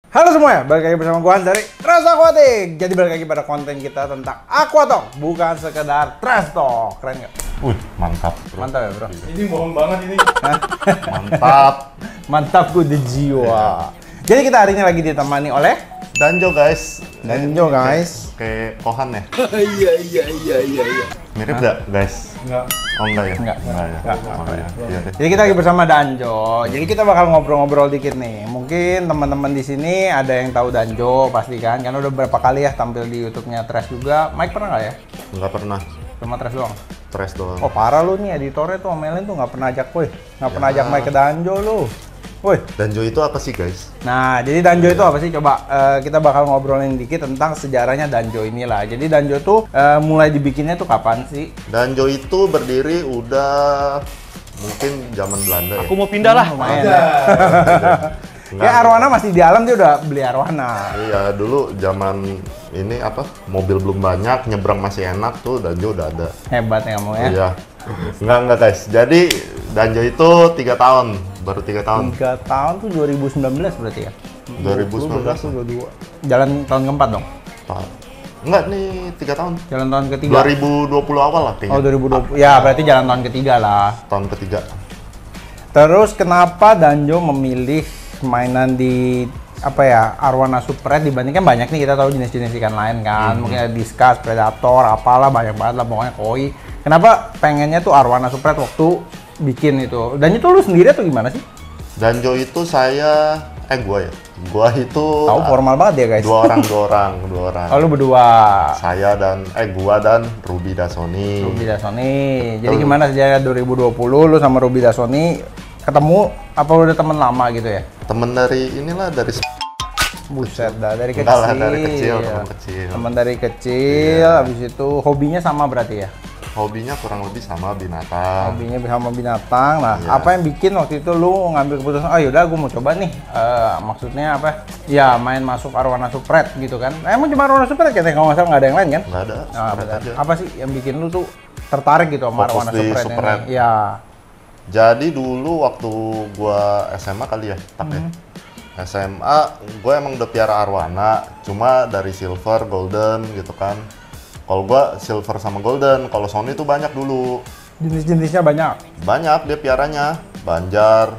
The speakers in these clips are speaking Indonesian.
Halo semuanya, balik lagi bersama gua Hans dari Trash Aquatic. Jadi balik lagi pada konten kita tentang Aquatalk, bukan sekedar Trash Talk. Keren nggak? Mantap bro. Mantap ya bro? Ini bohong banget ini. Mantap. Mantap gue di jiwa. Jadi kita hari ini lagi ditemani oleh Danjo guys. Danjo guys. Kayak Kohan ya? Iya. Mirip nggak guys? Enggak. Oh enggak ya? Enggak. ya? Enggak. Oh iya. Iya deh. Jadi kita lagi bersama Danjo. Jadi kita bakal ngobrol-ngobrol dikit nih. Mungkin teman-teman di sini ada yang tahu Danjo pasti kan? Karena udah berapa kali ya tampil di YouTube-nya Trash juga. Mike pernah nggak ya? Nggak pernah. Cuma Trash doang. Trash doang. Oh parah lu nih editornya tuh omelin tuh nggak pernah ajak woi. Nggak pernah ajak Mike ke Danjo lu. Woi. Danjo itu apa sih guys? Nah, jadi Danjo itu apa sih? Coba kita bakal ngobrolin dikit tentang sejarahnya Danjo inilah. Jadi Danjo tuh mulai dibikinnya tuh kapan sih? Danjo itu berdiri udah mungkin zaman Belanda ya. Aku mau pindah lah. Lumayan. Nggak, Ya Arwana masih di alam, dia udah beli Arwana. Iya dulu zaman ini apa? Mobil belum banyak, nyebrang masih enak tuh Danjo udah ada. Hebat ya kamu ya. Iya. Enggak guys. Jadi Danjo itu 3 tahun, baru 3 tahun. 3 tahun tuh 2019 berarti ya? 2019. 22. Jalan tahun keempat dong? Enggak nih 3 tahun. Jalan tahun ketiga? 2020 awal lah kayaknya. Oh 2020, ya berarti jalan tahun ketiga lah. Tahun ketiga. Terus kenapa Danjo memilih mainan di apa ya Arwana Super Red dibandingkan banyak nih kita tahu jenis-jenis ikan lain kan, mungkin ada Discus, Predator, apalah banyak banget lah pokoknya koi. Kenapa pengennya tuh Arwana Super Red waktu bikin itu? Dan itu lu sendiri atau gimana sih? Danjo itu gua itu Tahu formal banget ya guys. dua orang. Oh lu berdua. Saya dan gua dan Ruby Dasoni. Ruby Dasoni. Jadi gimana sejarah 2020 lu sama Ruby Dasoni ketemu apa udah temen lama gitu ya? Temen dari Buset dah, dari kecil. Enggak lah, dari kecil, teman kecil. Teman dari kecil, habis itu hobinya sama berarti ya? Hobinya kurang lebih sama binatang. Hobinya sama binatang. Nah, Iya. apa yang bikin waktu itu lu ngambil keputusan, oh yaudah gue mau coba nih, maksudnya apa? Ya main masuk Arwana Super Red gitu kan? Emang cuma Arwana Super Red kan? Kalau nggak salah nggak ada yang lain kan? Nggak ada. Nah, Super Red aja. apa sih yang bikin lu tuh tertarik gitu sama Fokus Arwana di Super Red Super ini? Red. Ya. Jadi dulu waktu gua SMA kali ya, tak ya. SMA gue emang udah piara arwana, cuma dari silver, golden gitu kan. Kalau gua silver sama golden, kalau Sony tuh banyak dulu. Jenis-jenisnya banyak. Banyak dia piaranya, banjar,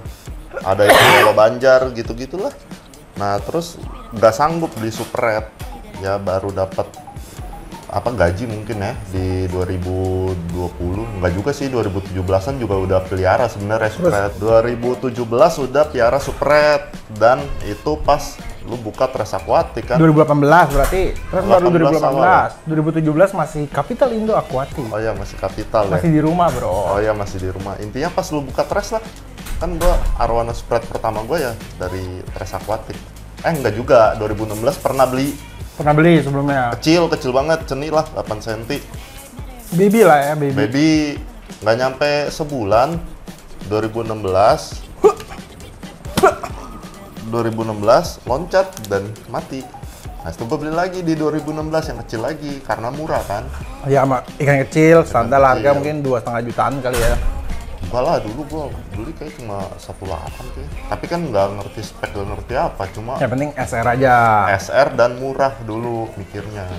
ada yang yellow banjar gitu-gitulah. Nah terus nggak sanggup beli super red, ya baru dapat apa gaji mungkin ya di 2020, nggak juga sih 2017-an juga udah pelihara sebenarnya super red. 2017 udah piara super red dan itu pas lu buka Trash Aquatic kan. 2018 berarti. Terus baru 18 2017 masih Capital Indo Aquatic. Oh ya masih kapital ya. Masih di rumah, Bro. Oh ya masih di rumah. Intinya pas lu buka Trash lah. Kan gua Arwana Spread pertama gua ya dari Trash Aquatic. Enggak juga, 2016 pernah beli. Pernah beli sebelumnya. Kecil banget, ceni lah, 8 cm. Baby lah ya, baby. Baby nggak nyampe sebulan, 2016 loncat dan mati. Nah itu gue beli lagi di 2016 yang kecil lagi, karena murah kan. Ya sama ikan kecil, standar kecil. harga mungkin 2,5 jutaan kali ya. Enggak lah, dulu gue beli kayak cuma 1,8 kayak. Tapi kan nggak ngerti spek, nggak ngerti apa, cuma Yang penting SR aja. SR dan murah dulu mikirnya.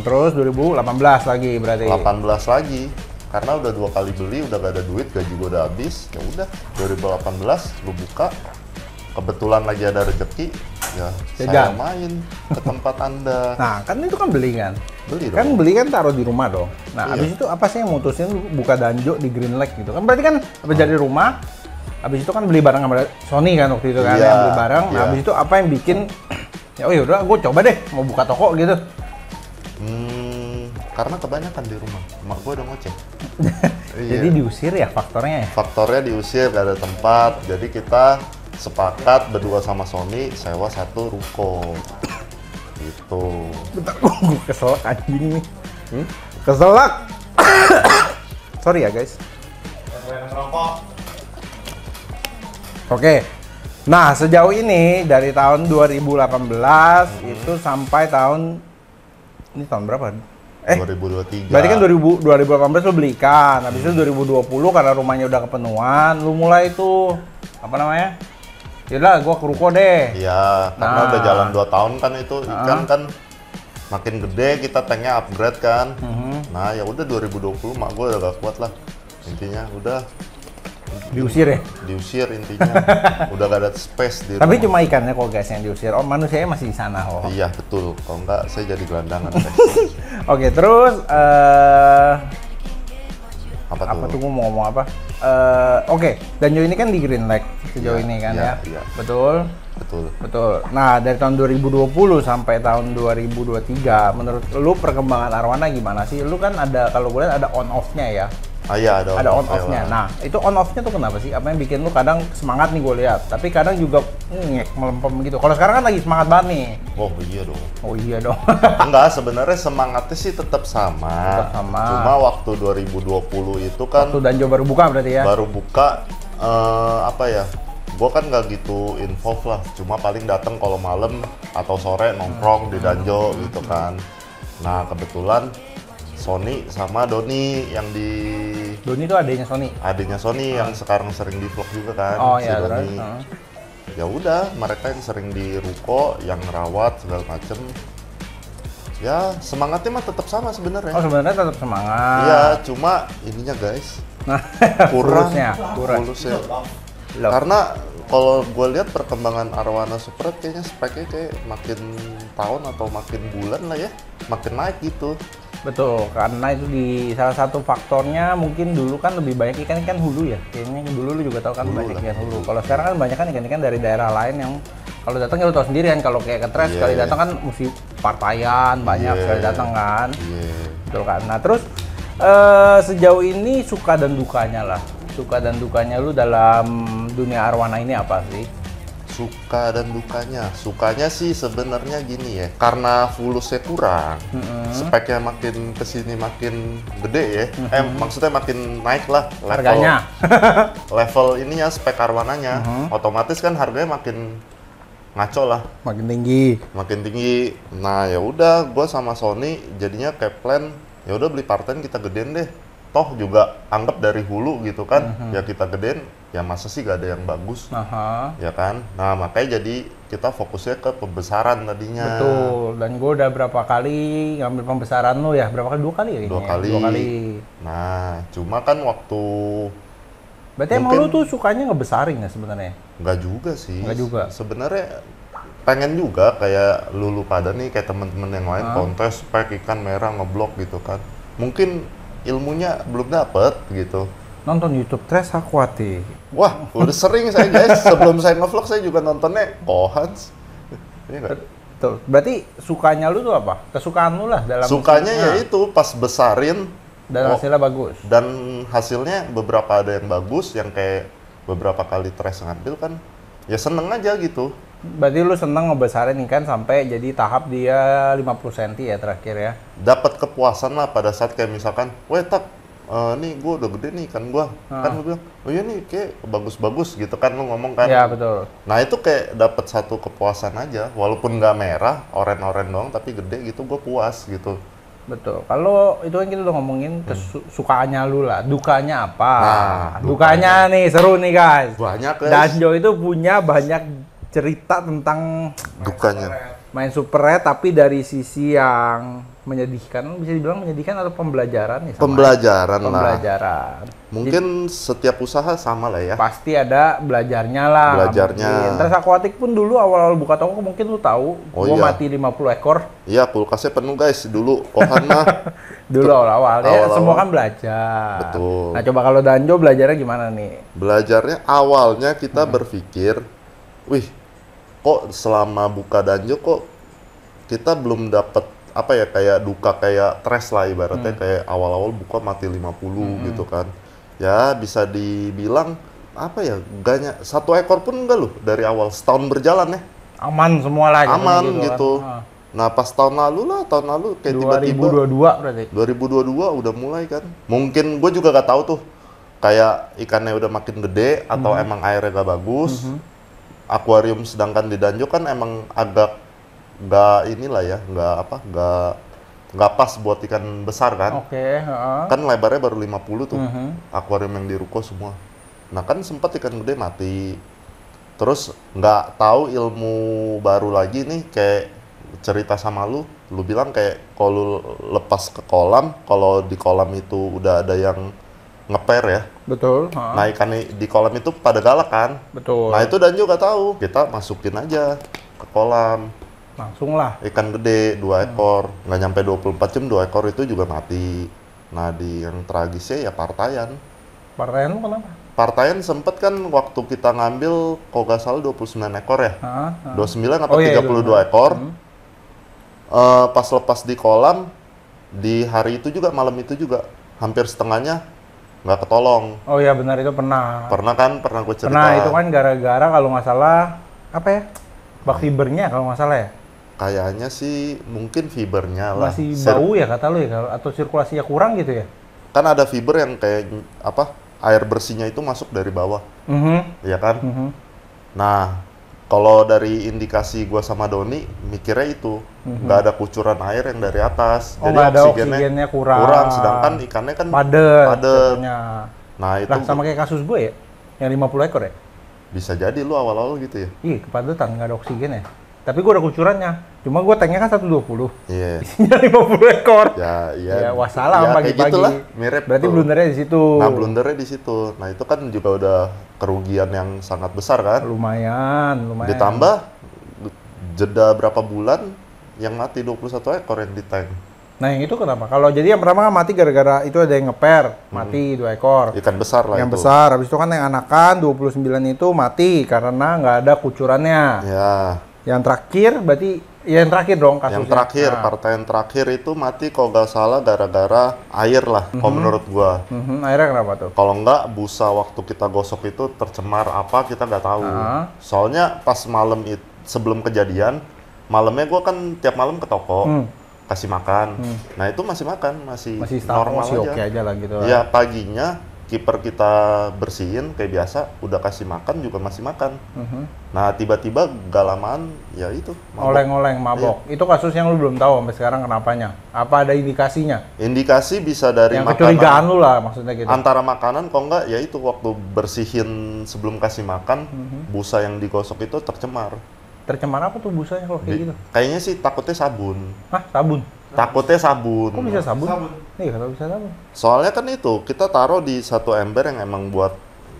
Terus 2018 lagi berarti. 18 lagi, karena udah 2 kali beli, udah gak ada duit, gaji gue udah habis. Ya udah, 2018 lu buka, kebetulan lagi ada rezeki, ya saya Jajan. main ke tempat anda. Nah, kan itu kan beli kan? Beli dong. Kan beli kan taruh di rumah dong. Nah, Iya. habis itu apa sih yang mutusin lu buka Danjo di Green Lake gitu kan? Berarti kan habis dari rumah, habis itu kan beli bareng sama Sony kan waktu itu kan, Iya, yang beli bareng. Nah, iya. habis itu apa yang bikin ya oh yaudah gue coba deh mau buka toko gitu. Karena kebanyakan di rumah, emak gue udah ngoceh. Iya. Jadi diusir ya faktornya ya. Faktornya diusir, gak ada tempat, jadi kita sepakat berdua sama Sony sewa satu ruko. Gitu. Bentar, gue keselak anjing nih. Keselak. Sorry ya guys. Oke. Nah, sejauh ini dari tahun 2018 itu sampai tahun ini tahun berapa? 2023. Berarti kan 2018 lu beli ikan, habis itu 2020 karena rumahnya udah kepenuhan, lu mulai tuh apa namanya? Yaudah, gua ke ruko deh. Iya, karena Nah. udah jalan 2 tahun kan itu ikan kan makin gede, kita tanknya upgrade kan. Nah ya udah 2020 mak gue udah gak kuat lah. Intinya udah Diusir ya? diusir intinya. Udah gak ada space di Tapi rumah. cuma ikannya kok guys yang diusir. Oh, manusianya masih di sana kok. Iya betul, kalau enggak saya jadi gelandangan guys. Oke, terus Apa apa tuh tuh? gua mau ngomong apa? Oke, Danjo ini kan di Green Lake sejauh Iya, ini kan iya, ya. iya. Betul. Betul. Betul. Nah, dari tahun 2020 sampai tahun 2023, menurut lu perkembangan arwana gimana sih? Lu kan ada, kalau gue lihat ada on off-nya ya. Ah iya ada Ada on on-off-nya off-nya. lah. Nah, itu on off-nya tuh kenapa sih? Apa yang bikin lu kadang semangat nih gue lihat, tapi kadang juga ngek melempem gitu. Kalau sekarang kan lagi semangat banget nih. Oh iya dong. Oh iya dong. Enggak, sebenarnya semangatnya sih tetap sama. Tetap sama. Cuma waktu 2020 itu kan Waktu Danjo baru buka berarti ya? baru buka apa ya? Gue kan nggak gitu involve lah, cuma paling datang kalau malam atau sore nongkrong di Danjo gitu kan. Nah kebetulan Sony sama Doni yang di Doni itu adanya Sony. adiknya Sony yang sekarang sering di vlog juga kan, Oh si iya, Doni. terus. Ya udah, mereka yang sering di ruko, yang ngerawat segala macem. Ya semangatnya mah tetap sama sebenarnya. Oh sebenarnya tetap semangat. Iya, cuma ininya guys Nah, kurang, kurang. fulusnya. Loh. Karena kalau gue lihat perkembangan arwana super kayaknya speknya kayak makin tahun atau makin bulan lah ya, makin naik gitu. Betul, karena itu di salah satu faktornya mungkin dulu kan lebih banyak ikan-ikan hulu ya. Kayaknya dulu lu juga tahu kan Hulu banyak lah. ikan hulu. Kalau sekarang kan banyak kan ikan-ikan dari daerah lain yang kalau datang ya lu tahu sendiri kan, kalau kayak ke Tres Iya, sekali iya. datang kan mesti partayan banyak Iya. sekali datang kan. Iya. Betul kan. Nah, terus sejauh ini suka dan dukanya lah. Suka dan dukanya lu dalam dunia arwana ini apa sih? Suka dan dukanya. Sukanya sih sebenarnya gini ya, karena fulusnya kurang, speknya makin kesini makin gede ya. Maksudnya makin naik lah level Harganya. level ininya spek arwananya. Otomatis kan harganya makin ngaco lah, Makin tinggi. makin tinggi. Nah ya udah, gue sama Sony jadinya kayak plan, ya udah beli parten kita gedein deh. Toh juga anggap dari hulu gitu kan, ya kita gedein. Ya masa sih gak ada yang bagus, Aha. ya kan? Nah makanya jadi kita fokusnya ke pembesaran tadinya. Betul. Dan gue udah berapa kali ngambil pembesaran lu ya? Berapa kali? 2 kali ya? kayaknya Dua ya? kali. 2 kali. Nah cuma kan waktu Berarti emang Mungkin- lu tuh sukanya ngebesarin ya sebenarnya? nggak juga sih. Nggak juga. Sebenarnya pengen juga kayak lulu pada nih, kayak temen-temen yang lain kontes spek ikan merah ngeblok gitu kan. Mungkin ilmunya belum dapet gitu. Nonton YouTube Tres Aquatic. Wah, udah sering saya guys. Sebelum saya ngevlog saya juga nontonnya Kohans. Iya nggak? Tuh, berarti sukanya lu tuh apa? Kesukaan lu lah dalam Sukanya musiknya. ya itu pas besarin Dan oh, hasilnya bagus. dan hasilnya beberapa ada yang bagus, yang kayak beberapa kali Tres ngambil kan, ya seneng aja gitu. Berarti lu seneng ngebesarin ikan sampai jadi tahap dia 50 cm ya terakhir ya? Dapat kepuasan lah pada saat kayak misalkan, weh tak, nih gue udah gede nih ikan gue, kan lu bilang, oh iya nih kayak bagus-bagus gitu kan lu ngomong kan. Iya betul. Nah itu kayak dapat satu kepuasan aja, walaupun nggak merah, oren-oren doang, tapi gede gitu, gue puas gitu. Betul. Kalau itu kan kita udah ngomongin kesukaannya lu lah, dukanya apa? Nah, dukanya nih seru nih guys. Banyak guys. Danjo itu punya banyak cerita tentang Dukanya. main super red tapi dari sisi yang menyedihkan, bisa dibilang menyedihkan atau pembelajaran ya? Sama Pembelajaran lah. pembelajaran. Mungkin setiap usaha sama lah ya. Pasti ada belajarnya lah. Belajarnya. Mungkin. Terus Aquatic pun dulu awal-awal buka toko mungkin lu tahu, Oh gua iya. mati 50 ekor Iya, kulkasnya penuh guys dulu. Kohan mah. dulu awal-awal. Ya, Awal-awal. semua kan belajar. Betul. Nah, coba kalau Danjo belajarnya gimana nih? Belajarnya awalnya kita berpikir, wih, kok selama buka Danjo kok kita belum dapat apa ya, kayak duka kayak Tres lah ibaratnya, kayak awal-awal buka mati 50 gitu kan. Ya bisa dibilang apa ya, gaknya satu ekor pun enggak loh dari awal, setahun berjalan ya. Aman semua lah jatuhnya Aman kan. gitu. Ah. Nah pas tahun lalu kayak tiba-tiba 2022 berarti. 2022 udah mulai kan. Mungkin gue juga gak tahu tuh, kayak ikannya udah makin gede atau emang airnya gak bagus. Akuarium sedangkan di Danjo kan emang agak nggak inilah ya, nggak pas buat ikan besar kan. Oke, heeh. Kan lebarnya baru 50 tuh. Akuarium yang di ruko semua. Nah kan sempat ikan gede mati. Terus nggak tahu ilmu baru lagi nih, kayak cerita sama lu bilang kayak kalau lu lepas ke kolam, kalau di kolam itu udah ada yang ngeper ya. Betul. Nah ikan di kolam itu pada galak kan. Betul. Nah itu Danjo nggak tahu. Kita masukin aja ke kolam. Langsung lah. Ikan gede 2 ekor, nggak nyampe 24 jam 2 ekor itu juga mati. Nah di yang tragisnya ya partaian. Partaian lu kenapa? Partaian sempet kan waktu kita ngambil kalau nggak salah 29 ekor ya. 29 atau Oh, iya, 32 ekor. Pas lepas di kolam, di hari itu juga, malam itu juga, hampir setengahnya nggak ketolong. Oh iya benar, itu pernah. Pernah kan? Pernah gue cerita. Pernah, itu kan gara-gara kalau nggak salah, apa ya? Bak fibernya kalau nggak salah ya? Kayaknya sih mungkin fibernya lah. Masih bau ya kata lu ya? Atau sirkulasinya kurang gitu ya? Kan ada fiber yang kayak apa? Air bersihnya itu masuk dari bawah. Iya kan? Nah, kalau dari indikasi gua sama Doni, mikirnya itu nggak ada kucuran air yang dari atas. Oh, nggak ada oksigennya kurang. Sedangkan ikannya kan padet. Nah, itu Lah, sama kayak kasus gue ya? Yang 50 ekor ya? bisa jadi lu awal-awal gitu ya. Iya, kepadetan, nggak ada oksigen ya. Tapi gue ada kucurannya. Cuma gue tanknya kan 120. Iya. Isinya 50 ekor. Ya, Ya, wassalam ya, kayak pagi-pagi. gitulah, mirip. Berarti tuh. blundernya di situ. Nah, blundernya di situ. Nah, itu kan juga udah kerugian yang sangat besar kan. Lumayan. Ditambah jeda berapa bulan yang mati 21 ekor yang di tank. Nah, yang itu kenapa? Kalau jadi yang pertama kan mati gara-gara itu ada yang ngeper, mati 2 ekor. Ikan besar lah Yang itu. besar, habis itu kan yang anakan 29 itu mati karena nggak ada kucurannya. Ya. Yang terakhir berarti ya yang terakhir dong kasusnya. Yang terakhir, Nah. partaian terakhir itu mati kalau nggak salah gara-gara air lah, kalau menurut gua. Akhirnya kenapa tuh? Kalau nggak, busa waktu kita gosok itu tercemar apa, kita nggak tahu. Soalnya pas malam itu, sebelum kejadian, malamnya gua kan tiap malam ke toko, kasih makan. Nah itu masih makan, masih normal masih aja. oke aja lah gitu. Ya paginya, kiper kita bersihin kayak biasa, udah kasih makan juga masih makan. Nah tiba-tiba gak lamaan, ya itu mabok. Oleng-oleng mabok. Itu kasus yang lu belum tahu sampai sekarang kenapanya? Apa ada indikasinya? Indikasi bisa dari Yang makanan. kecurigaan lu lah maksudnya gitu. Antara makanan, kok enggak, ya itu waktu bersihin sebelum kasih makan, busa yang digosok itu tercemar. Tercemar apa tuh busanya kalau kayak gitu? Kayaknya sih takutnya sabun. Hah, sabun? Takutnya sabun. Kok bisa sabun? Iya, kalau bisa sabun. Soalnya kan itu, kita taruh di satu ember yang emang buat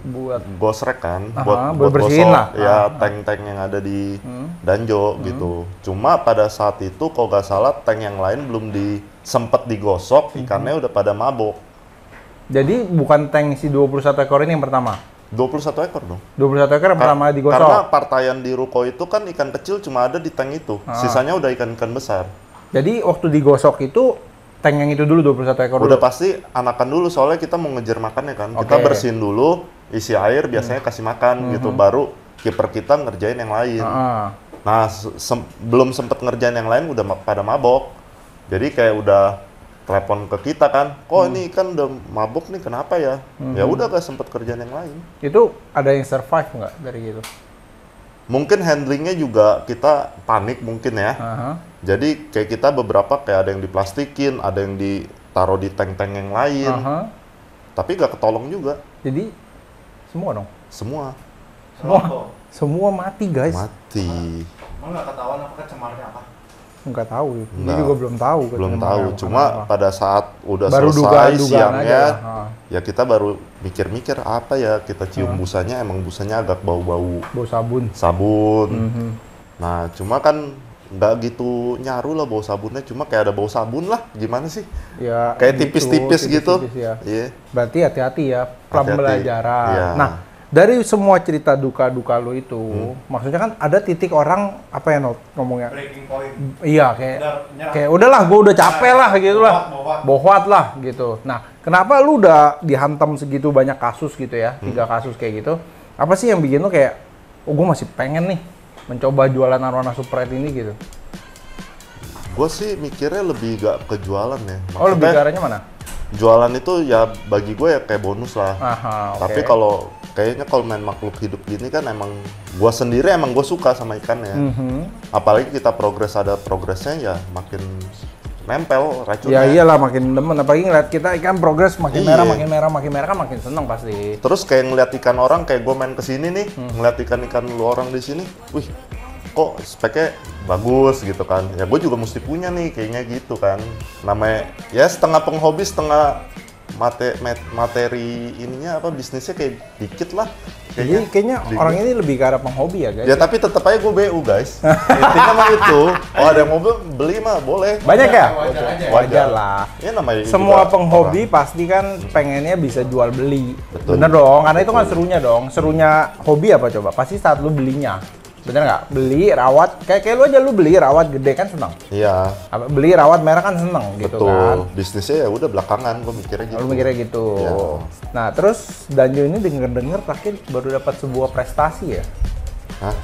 Buat gosrek kan, Aha, buat bersihin gosok, lah. ya tank-tank yang ada di Danjo gitu. Cuma pada saat itu kalau nggak salah tank yang lain belum sempet digosok, ikannya udah pada mabok. Jadi bukan tank si 21 ekor ini yang pertama? 21 ekor dong. 21 ekor yang pertama digosok? Karena partaian di ruko itu kan ikan kecil cuma ada di tank itu. Sisanya udah ikan-ikan besar. Jadi waktu digosok itu tank yang itu dulu 21 ekor Udah dulu? pasti anakan dulu, soalnya kita mau ngejar makannya kan. Kita Oke. bersihin dulu, isi air, biasanya kasih makan gitu. Baru kiper kita ngerjain yang lain. Nah, belum sempet ngerjain yang lain udah pada mabok. Jadi kayak udah telepon ke kita kan, kok ini kan udah mabok nih, kenapa ya? Ya udah gak sempet kerjaan yang lain. Itu ada yang survive nggak dari gitu? Mungkin handlingnya juga kita panik mungkin ya. Jadi kayak kita beberapa kayak ada yang diplastikin, ada yang ditaruh di tank-tank yang lain. Tapi gak ketolong juga. Jadi semua dong? Semua. Semua mati guys? Mati. Emang nggak ketahuan apa kecemarnya apa? Nggak tahu. Ini Nggak. juga belum tahu. Belum kecemaran tahu. apa. Cuma pada saat udah Baru selesai dugaan-dugaan siangnya, aja. ya kita baru mikir-mikir apa ya, kita cium busanya, emang busanya agak bau-bau Bau sabun. sabun. Nah, cuma kan nggak gitu nyaru lah bau sabunnya, cuma kayak ada bau sabun lah, gimana sih? Ya, Kayak gitu, tipis-tipis gitu. tipis-tipis ya. Iya. Berarti hati-hati ya, Hati-hati. pembelajaran. Iya. Nah, dari semua cerita duka-duka lo itu, maksudnya kan ada titik orang apa ya ngomongnya? Breaking point. Iya, kayak Udah, nyerah. kayak udahlah, gue udah capek lah gitu lah, Bohwat. bohwat lah gitu. Nah, kenapa lu udah dihantam segitu banyak kasus gitu ya, 3 kasus kayak gitu? Apa sih yang bikin lu kayak, oh gue masih pengen nih mencoba jualan arwana Sprite ini gitu? Gue sih mikirnya lebih gak ke jualan ya. Oh, lebih ke Maksudnya, arahnya mana? jualan itu ya bagi gue ya kayak bonus lah. Aha, oke. Tapi kayaknya kalau main makhluk hidup gini kan emang gue sendiri emang gue suka sama ikannya. Apalagi kita ada progresnya ya makin nempel Ya racunnya. iyalah makin demen, apalagi ngeliat kita ikan progres makin Iya. merah, makin merah kan makin seneng pasti. Terus kayak ngeliat ikan orang, kayak gue main kesini nih, ngeliat ikan-ikan lu orang di sini, wih, kok speknya bagus gitu kan. Ya gue juga mesti punya nih, kayaknya gitu kan. Namanya, ya setengah penghobi, setengah materi ininya apa, bisnisnya kayak dikit lah. Jadi kayaknya Di- orang ini lebih ke arah penghobi ya guys. Ya tapi tetap aja gue BU guys. Intinya mah itu. Oh ada yang mau beli mah boleh. Banyak ya? Wajar aja. Wajar lah. Ya namanya Semua juga penghobi orang. pasti kan pengennya bisa jual beli. Betul. Bener dong, karena itu kan Betul. serunya dong. Serunya hobi apa coba? Pasti saat lu belinya. Bener nggak? Beli, rawat, kayak lu aja lu beli rawat gede kan seneng. Iya. Beli rawat merah kan seneng gitu Betul. kan. Bisnisnya ya udah belakangan gue mikirnya gitu. Lu mikirnya gitu. Ya. Nah, terus Danjo ini denger-denger terakhir baru dapat sebuah prestasi ya. Hah?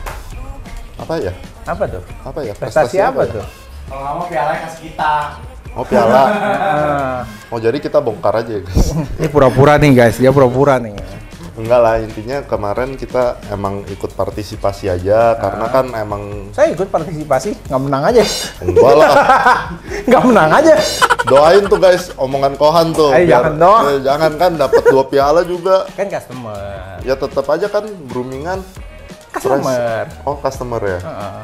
Apa ya? Apa tuh? Apa ya? Prestasi apa ya? tuh? Kalau nggak mau pialanya kasih kita. Oh piala. Ah, Oh jadi kita bongkar aja ya guys. ini pura-pura nih guys, dia pura-pura nih. Enggak lah, intinya kemarin kita emang ikut partisipasi aja karena kan emang Saya ikut partisipasi, nggak menang aja. enggak lah. Nggak menang aja. Doain tuh guys omongan Kohan tuh. Jangan dong. Jangan kan dapat 2 piala juga. Kan customer. Ya tetap aja kan groomingan. Customer. Oh customer ya.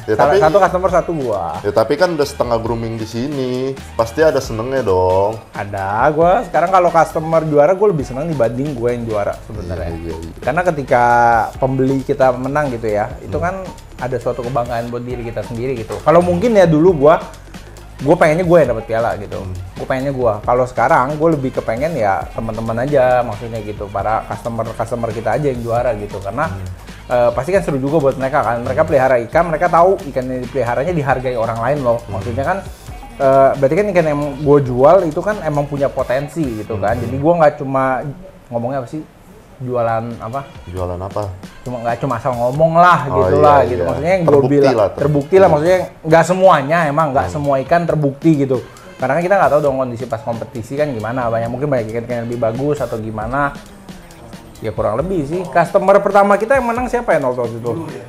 Ya, Salah tapi, satu customer satu gua. ya tapi kan udah setengah grooming di sini, pasti ada senengnya dong. Ada, gua sekarang kalau customer juara gua lebih senang dibanding gue yang juara sebenarnya. Iya, iya. Karena ketika pembeli kita menang gitu ya, itu kan ada suatu kebanggaan buat diri kita sendiri gitu. Kalau mungkin ya dulu gua pengennya gue yang dapat piala gitu. Gue pengennya gua. Kalau sekarang gue lebih kepengen ya teman-teman aja maksudnya gitu, para customer kita aja yang juara gitu. Karena pasti kan seru juga buat mereka kan. Mereka pelihara ikan, mereka tahu ikan yang dipeliharanya dihargai orang lain loh. Maksudnya kan berarti kan ikan yang gue jual itu kan emang punya potensi gitu kan. Jadi gue nggak cuma ngomongnya apa sih, jualan apa? Jualan apa? Nggak cuma asal ngomong lah Oh, gitu iya, lah iya. gitu. Maksudnya yang gue Terbukti bilang lah, terbukti lah, maksudnya nggak semuanya emang nggak semua ikan terbukti gitu. Karena kan kita nggak tahu dong kondisi pas kompetisi kan gimana, mungkin banyak ikan yang lebih bagus atau gimana. Ya kurang lebih sih. Customer pertama kita yang menang siapa ya Nol waktu itu? Dulu ya.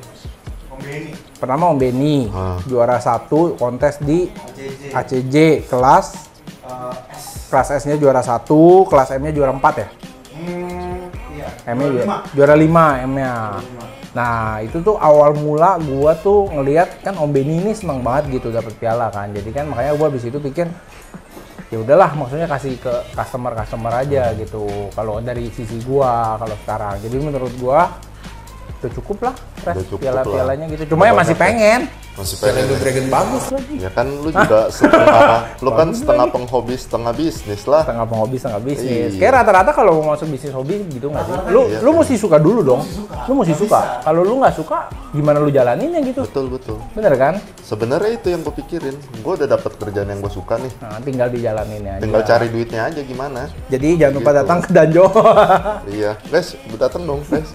Om Benny. Pertama Om Benny, juara 1 kontes di AJJ. ACJ kelas S. kelas S-nya juara 1, kelas M-nya juara 4 ya. Iya. M-nya juara 5 M-nya. Nah, itu tuh awal mula gua tuh ngelihat kan Om Benny ini seneng banget gitu dapat piala kan. Jadi kan makanya gua habis itu pikir ya udahlah, maksudnya kasih ke customer aja gitu. Kalau dari sisi gua kalau sekarang. Jadi menurut gua udah cukup lah Udah cukup piala-pialanya lah. gitu. Cuma ya Udah masih banyak ya. pengen. Masih Piala pengen. Indo Dragon bagus lagi. Ya kan lu juga setengah, lu kan Bagus setengah lagi. penghobi, setengah bisnis lah. Setengah penghobi, setengah bisnis. Iya. Kayak rata-rata kalau mau masuk bisnis hobi gitu nggak sih? Iya, Lu kan. mesti suka dulu dong. Lu mesti suka. Kalau lu nggak suka, gimana lu jalaninnya gitu? Betul, betul. Bener kan? Sebenarnya itu yang gue pikirin. Gue udah dapat kerjaan yang gue suka nih. Nah, tinggal dijalanin aja. Tinggal cari duitnya aja gimana. Jadi jangan lupa Gitu. datang ke Danjo. Iya, guys, datang dong, guys.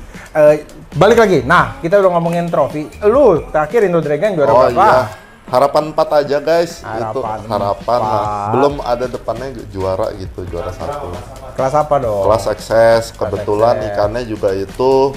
Balik lagi. Nah, kita udah ngomongin trofi. Lu terakhir Indo Dragon juara Oh berapa? iya, harapan 4 aja guys. Itu Harapan harapan lah. 4. Belum ada depannya juara gitu, juara 1. Kelas apa dong? Kelas akses, kebetulan akses. ikannya juga itu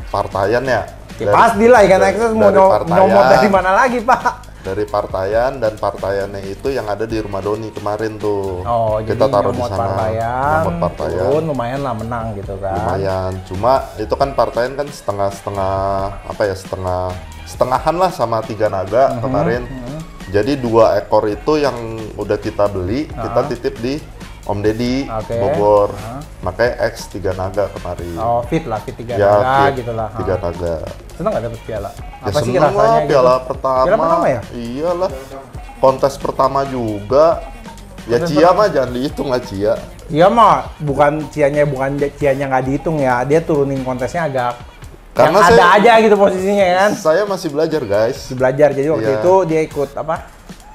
partaian ya. Ya, pasti lah ikan dari- akses mau dari Partayan. nyomot dari mana lagi, Pak? Dari partaian, dan partaiannya itu yang ada di rumah Doni kemarin tuh. Oh, kita jadi taruh di nyomot sana. Partayan, Nyomot partaian. turun lumayan lah menang gitu kan. Lumayan. Cuma itu kan partaian kan setengah-setengah apa ya, setengahan lah sama 3 naga kemarin. Jadi 2 ekor itu yang udah kita beli, kita titip di Om Deddy Oke. Bogor. Makanya X 3 naga kemarin. Oh, fit 3 ya, naga fit, gitu lah. 3 naga. Seneng nggak dapet piala? Ya Apa sih seneng rasanya lah, gitu? piala pertama. Piala pertama ya? Iyalah. Kontes pertama juga. Ya Cia mah jangan dihitung lah Cia. Iya mah, bukan cianya nggak dihitung ya. Dia turunin kontesnya agak Karena yang ada saya- aja gitu posisinya kan. Saya masih belajar guys. Belajar, jadi waktu Iya. itu dia ikut apa?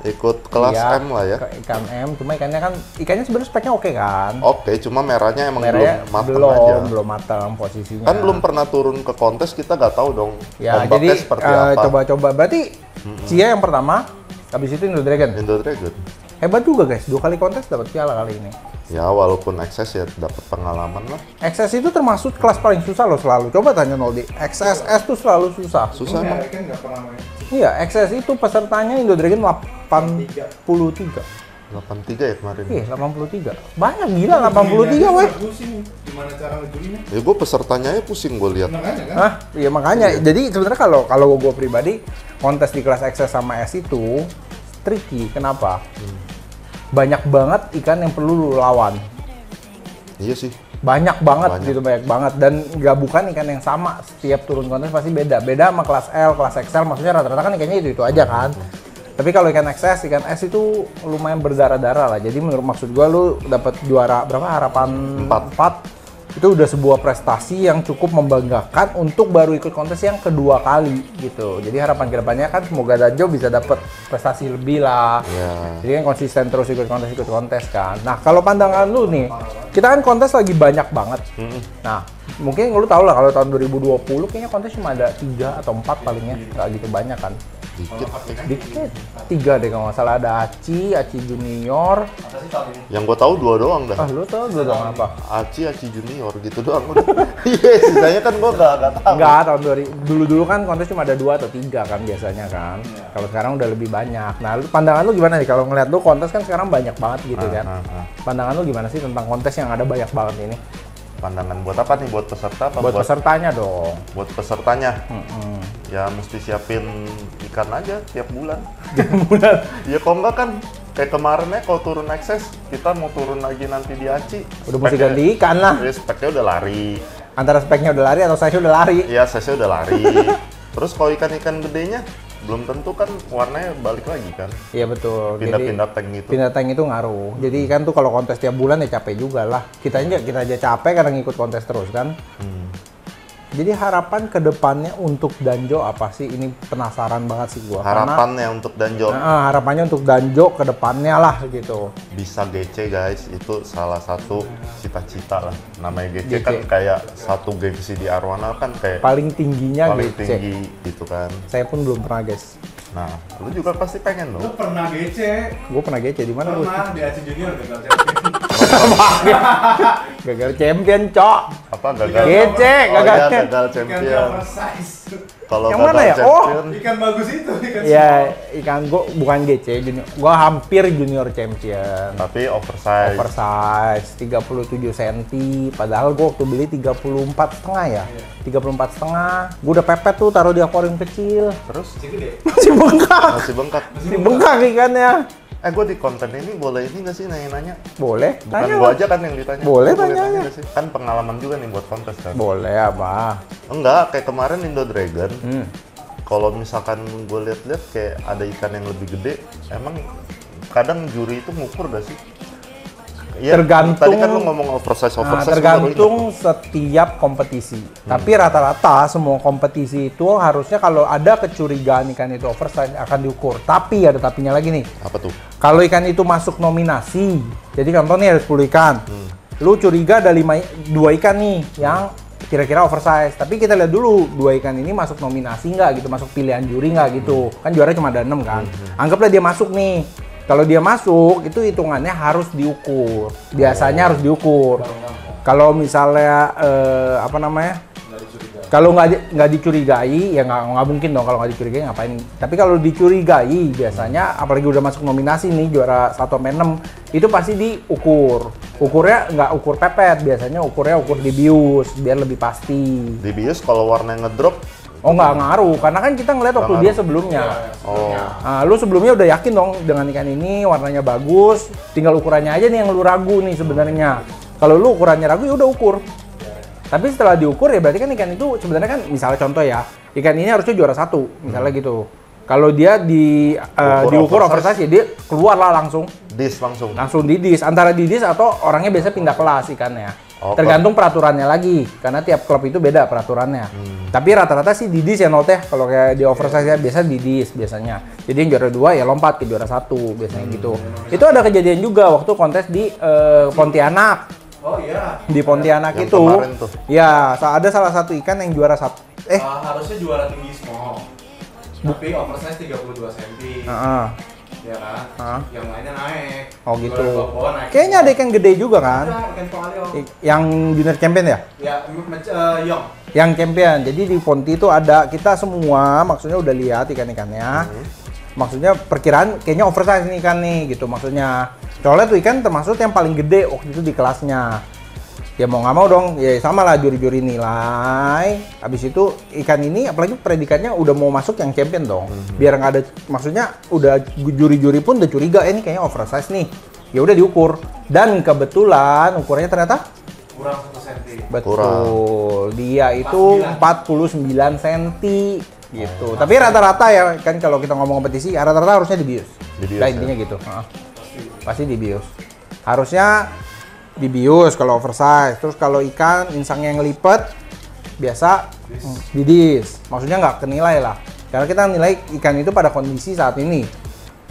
Ikut kelas Iya, M lah ya. ke ikan M, cuma ikannya sebenarnya speknya oke kan. Oke, cuma merahnya emang Merahnya belum matang aja. belum matang posisinya. Kan belum pernah turun ke kontes, kita nggak tahu dong Ya, ombaknya jadi seperti apa. coba-coba. Berarti Cia yang pertama, habis itu Indo Dragon. Indo Dragon. Hebat juga guys, 2 kali kontes dapat piala kali ini. Ya walaupun akses ya dapat pengalaman lah. XS itu termasuk kelas paling susah loh selalu. Coba tanya Noldi, XSS tuh selalu susah. Susah emang. Kan nggak pernah main. Iya, XS itu pesertanya Indo Dragon 83. 83 ya kemarin. Iya, 83. Banyak gila 83, weh. Pusing. Gimana cara ngejurinya? Ya gue pesertanya ya pusing gue lihat. Makanya kan. Hah? Iya makanya. Jadi sebenarnya kalau gue pribadi kontes di kelas XS sama S itu tricky. Kenapa? Banyak banget ikan yang perlu lu lawan. Iya sih. Banyak banget Banyak. gitu, banyak banget. Dan nggak bukan ikan yang sama. Setiap turun kontes pasti beda. Beda sama kelas L, kelas XL. Maksudnya rata-rata kan ikannya itu aja kan. Tapi kalau ikan XS, ikan S itu lumayan berdarah-darah lah. Jadi menurut maksud gua lu dapat juara berapa? Harapan 4. Itu udah sebuah prestasi yang cukup membanggakan untuk baru ikut kontes yang kedua kali gitu. Jadi harapan kedepannya kan semoga Danjo bisa dapat prestasi lebih lah. Ya. Jadi kan konsisten terus ikut kontes kan. Nah kalau pandangan lu nih, kita kan kontes lagi banyak banget. Nah mungkin lu tau lah kalau tahun 2020 kayaknya kontes cuma ada 3 atau 4 palingnya, nggak gitu banyak kan. Dikit. Dikit, 3 deh kalau nggak salah. Ada Aci Junior. Apa sih tahun ini? Yang gue tahu 2 doang dah. Ah lu tau gue dong apa? Aci Junior gitu doang udah. Iya, sisanya kan gue nggak tahu. Enggak, tahun 2000 dulu kan kontes cuma ada 2 atau 3 kan biasanya kan. Kalau sekarang udah lebih banyak. Nah, pandangan lu gimana nih kalau ngeliat lu kontes kan sekarang banyak banget gitu kan. Pandangan lu gimana sih tentang kontes yang ada banyak banget ini? Pandangan buat apa nih? Buat peserta apa Buat pesertanya dong. buat pesertanya? Ya mesti siapin ikan aja tiap bulan. Ya kalau enggak kan kayak kemarin ya kalau turun akses kita mau turun lagi nanti di Aci. Udah mesti ganti ikan lah. Ya, speknya udah lari. Antara speknya udah lari atau size udah lari. Iya, size udah lari. Terus kalau ikan-ikan gedenya belum tentu kan warnanya balik lagi kan. Iya betul. Pindah-pindah tank gitu. Pindah tank itu ngaruh. Jadi ikan tuh kalau kontes tiap bulan ya capek juga lah. Kita aja capek karena ngikut kontes terus kan. Jadi harapan kedepannya untuk Danjo apa sih? Ini penasaran banget sih gua. Harapannya untuk Danjo Harapannya untuk Danjo kedepannya lah gitu. bisa GC guys, itu salah satu cita-cita lah. Namanya GC GC. kan kayak satu gengsi di Arowana kan kayak Paling tingginya paling GC. tinggi gitu kan. Saya pun belum pernah guys. Nah, lu juga pasti pengen Lu dong. pernah GC? Gue pernah GC di mana gue? Pernah di Aci Junior gagal champion. Gagal champion, cok. Apa gagal? GC, Oh gagal iya, champion. gagal Ikan champion. oversize. Kalau Yang gagal mana ya? Oh. champion, Ikan bagus itu, ikan Ya, ikan gue bukan GC, junior. Gue hampir junior champion. tapi oversize. Oversize 37 cm. Padahal gue waktu beli 34,5 ya. 34,5. Gue udah pepet tuh taruh di akuarium kecil. Terus Masih gede. Masih bengkak. masih bengkak. Masih bengkak ikannya. Gue di konten ini boleh ini nggak sih nanya-nanya? Boleh. Bukan Tanya gue lah. aja kan yang ditanya. Boleh, Gua tanya aja. nggak sih? Kan pengalaman juga nih buat kontes kan. Boleh apa? Enggak, kayak kemarin Indo Dragon. Hmm. Kalau misalkan gue lihat-lihat kayak ada ikan yang lebih gede, emang kadang juri itu ngukur gak sih? Iya, Tergantung- tadi kan lu ngomong oversize Nah, gua baru tergantung ingat setiap kompetisi. Tapi rata-rata semua kompetisi itu harusnya kalau ada kecurigaan ikan itu oversize akan diukur. Tapi ada tapinya lagi nih. tuh. Apa tuh? Kalau ikan itu masuk nominasi, jadi contoh nih ada 10 ikan. Lu curiga ada 2 ikan nih yang kira-kira oversize. Tapi kita lihat dulu 2 ikan ini masuk nominasi nggak gitu, masuk pilihan juri nggak gitu. Kan juara cuma ada 6 kan. Anggaplah dia masuk nih. Kalau dia masuk, itu hitungannya harus diukur. Biasanya harus diukur. Kalau misalnya apa namanya? Kalau nggak dicurigai, ya nggak mungkin dong kalau nggak dicurigai ngapain. Tapi kalau dicurigai, biasanya apalagi udah masuk nominasi nih juara 1/6, itu pasti diukur. Ukurnya nggak ukur pepet, biasanya ukurnya ukur di bius biar lebih pasti. Di bius kalau warnanya ngedrop, Oh nggak ngaruh, karena kan kita ngeliat waktu Nggak dia ngaruh. sebelumnya. oh, Nah, lu sebelumnya udah yakin dong dengan ikan ini warnanya bagus, tinggal ukurannya aja nih yang lu ragu nih sebenarnya. Kalau lu ukurannya ragu ya udah ukur. Tapi setelah diukur ya berarti kan ikan itu sebenarnya kan misalnya contoh ya, ikan ini harusnya juara 1 misalnya gitu. Kalau dia diukur oversize ya dia keluar lah langsung di dis, antara di dis atau orangnya biasa pindah kelas ikannya. Oh, Tergantung peraturannya lagi, karena tiap klub itu beda peraturannya. Tapi rata-rata sih di dis ya Note, kalau kayak di oversize ya biasa di dis biasanya. Jadi yang juara 2 ya lompat ke juara 1 biasanya gitu. Itu ada kejadian juga waktu kontes di Pontianak. Oh iya. Di Pontianak Yang itu, kemarin tuh. ya ada salah satu ikan yang juara 1. Harusnya juara tinggi small. Tapi oversize 32 cm. Heeh. Ya kan? Yang lainnya naik. Oh gitu. Juara bawah naik. Kayaknya ada ikan gede juga kan? Ada ikan pengalio. Yang junior champion ya? Ya, Yong. Yang champion. Jadi di Ponti itu ada, kita semua maksudnya udah lihat ikan-ikannya. Maksudnya perkiraan kayaknya oversize nih ikan nih gitu maksudnya. Soalnya tuh ikan termasuk yang paling gede waktu itu di kelasnya. Ya mau nggak mau dong, ya sama lah juri-juri nilai. Habis itu ikan ini apalagi predikatnya udah mau masuk yang champion dong. Biar nggak ada, maksudnya udah juri-juri pun udah curiga, ini kayaknya oversize nih. Ya udah diukur. Dan kebetulan ukurannya ternyata Kurang 1 cm. betul. Dia itu 49 cm gitu. Tapi rata-rata ya kan kalau kita ngomong kompetisi, rata-rata harusnya dibius. Dibius, Nah, ya? intinya gitu. Pasti dibius. Harusnya dibius kalau oversize. Terus kalau ikan insangnya yang lipet biasa didis. Maksudnya nggak kenilai lah. Karena kita nilai ikan itu pada kondisi saat ini.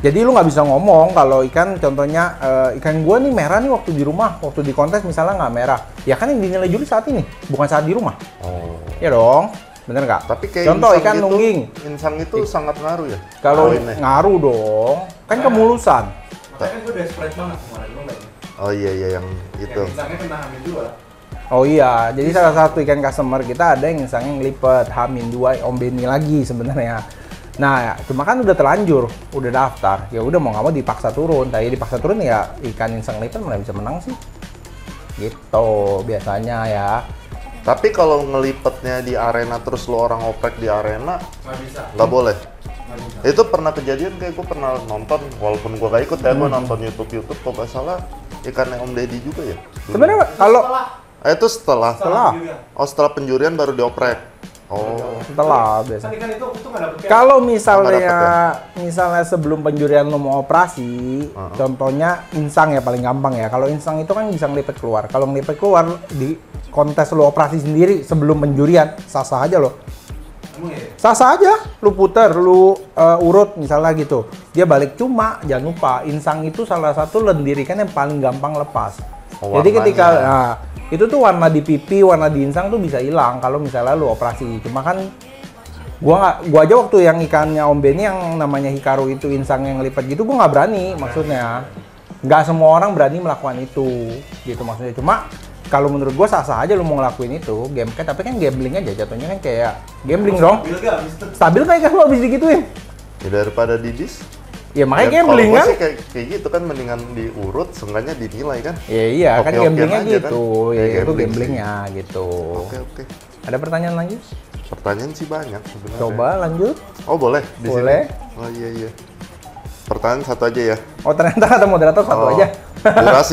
Jadi lu nggak bisa ngomong kalau ikan, contohnya ikan gua nih merah nih waktu di rumah, waktu di kontes misalnya nggak merah. Ya kan yang dinilai juri saat ini, bukan saat di rumah. Oh. Ya dong, bener nggak? Tapi kayak contoh insang ikan gitu, nungging. Insang itu sangat ngaruh ya? Kalau poinnya? ngaruh dong, kan kemulusan. Makanya kan gue desperate banget kemarin, lo nggak ya? Oh iya yang itu. Yang insangnya kena hamil 2. Oh iya, jadi salah satu ikan customer kita ada yang insangnya ngelipet, Hamin 2, Om Beni lagi sebenarnya. Nah, cuma kan udah terlanjur, udah daftar. Ya udah mau nggak mau dipaksa turun. Tapi dipaksa turun ya ikan insang lipet mana bisa menang sih. Gitu biasanya ya. Tapi kalau ngelipetnya di arena terus lo orang oprek di arena, Nggak bisa. nggak boleh. Nggak bisa. Itu pernah kejadian kayak gue pernah nonton, walaupun gue gak ikut ya, gue nonton YouTube kok gak salah ikannya Om Deddy juga ya. dulu. Sebenarnya kalau Itu setelah. Penjurian. Oh setelah penjurian baru dioprek. Oh. setelah biasa. Kan ikan itu nggak dapet kayak. Kalau Nggak misalnya sebelum penjurian lo mau operasi, contohnya insang ya paling gampang ya. Kalau insang itu kan bisa ngelipet keluar. Kalau ngelipet keluar di kontes lo operasi sendiri sebelum penjurian, sah-sah aja lo. Emang ya? Sah-sah aja, lu puter, lu urut misalnya gitu. Dia balik, cuma jangan lupa insang itu salah satu lendir ikan yang paling gampang lepas. Oh, Jadi ketika warnanya. itu tuh warna di pipi, warna di insang tuh bisa hilang kalau misalnya lu operasi. Cuma kan gua aja waktu yang ikannya Om Beni yang namanya Hikaru itu insang yang lipat gitu, gua nggak berani maksudnya. Nggak semua orang berani melakukan itu gitu maksudnya. Cuma kalau menurut gua sah-sah aja lu mau ngelakuin itu, game tapi kan gambling aja jatuhnya kan kayak gambling dong. Stabil gak abis itu? Stabil kayak kan lu habis digituin. Ya daripada didis. Ya makanya Ya, gambling kalau kan. gua sih kayak gitu kan mendingan diurut, seenggaknya dinilai kan. Ya iya kan Oke-okean gamblingnya aja kan. gitu. Ya Kayak itu gambling gamblingnya gitu. Oke. Ada pertanyaan lagi? Pertanyaan sih banyak sebenarnya. Coba lanjut. Oh boleh di Boleh. sini. Oh iya. Pertanyaan satu aja ya. Oh ternyata kata moderator satu Oh, aja.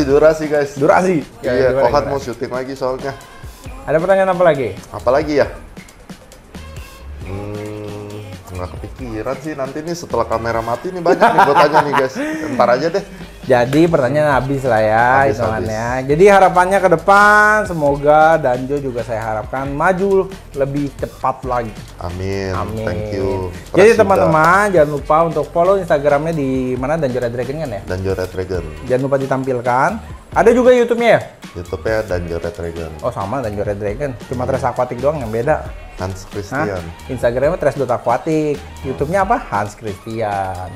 Durasi guys. Durasi. Iya, gimana, Kohat gimana? mau syuting lagi soalnya. Ada pertanyaan apa lagi? Apalagi ya? Nggak kepikiran sih, nanti nih setelah kamera mati nih banyak nih gue tanya nih guys. Ntar aja deh. Jadi pertanyaan habis lah ya Habis, hitungannya. Jadi harapannya ke depan semoga Danjo juga saya harapkan maju lebih cepat lagi. Amin. Amin. Thank you. Jadi Prasida teman-teman jangan lupa untuk follow Instagramnya di mana Danjo Red Dragon kan ya. dan Red Dragon. Jangan lupa ditampilkan. Ada juga YouTube-nya ya? YouTube-nya dan Red Dragon. Oh sama Danjo Red Dragon. Cuma Tres Aquatic doang yang beda. Hans Hah? Christian. Instagramnya Tres.aquatic. YouTube-nya apa? Hans Christian.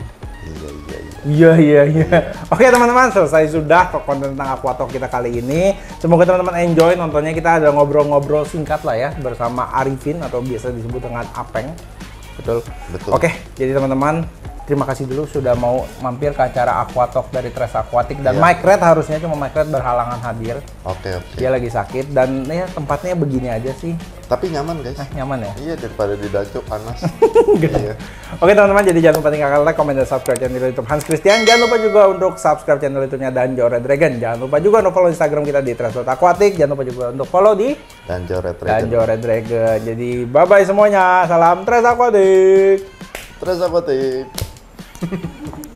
Iya. Iya. Oke teman-teman, selesai sudah konten tentang Aquatalk kita kali ini. Semoga teman-teman enjoy nontonnya. Kita ada ngobrol-ngobrol singkat lah ya bersama Arifin atau biasa disebut dengan Apeng. Betul. Oke, jadi teman-teman terima kasih dulu sudah mau mampir ke acara Aquatalk dari Tres Aquatic dan Iya. Mike Red harusnya cuma Mike Red berhalangan hadir. Oke. Dia lagi sakit dan ya tempatnya begini aja sih. Tapi nyaman guys. Nyaman ya? Iya, daripada di Danco panas. Gitu. Iya. Oke teman-teman, jadi jangan lupa tinggalkan like, comment, dan subscribe channel YouTube Hans Christian. Jangan lupa juga untuk subscribe channel YouTube-nya Danjo Red Dragon. Jangan lupa juga untuk follow Instagram kita di Tres.aquatic. Jangan lupa juga untuk follow di Danjo Red Dragon. Danjo Red Dragon. Jadi bye-bye semuanya. Salam Tres Aquatic. Terus apa tuh?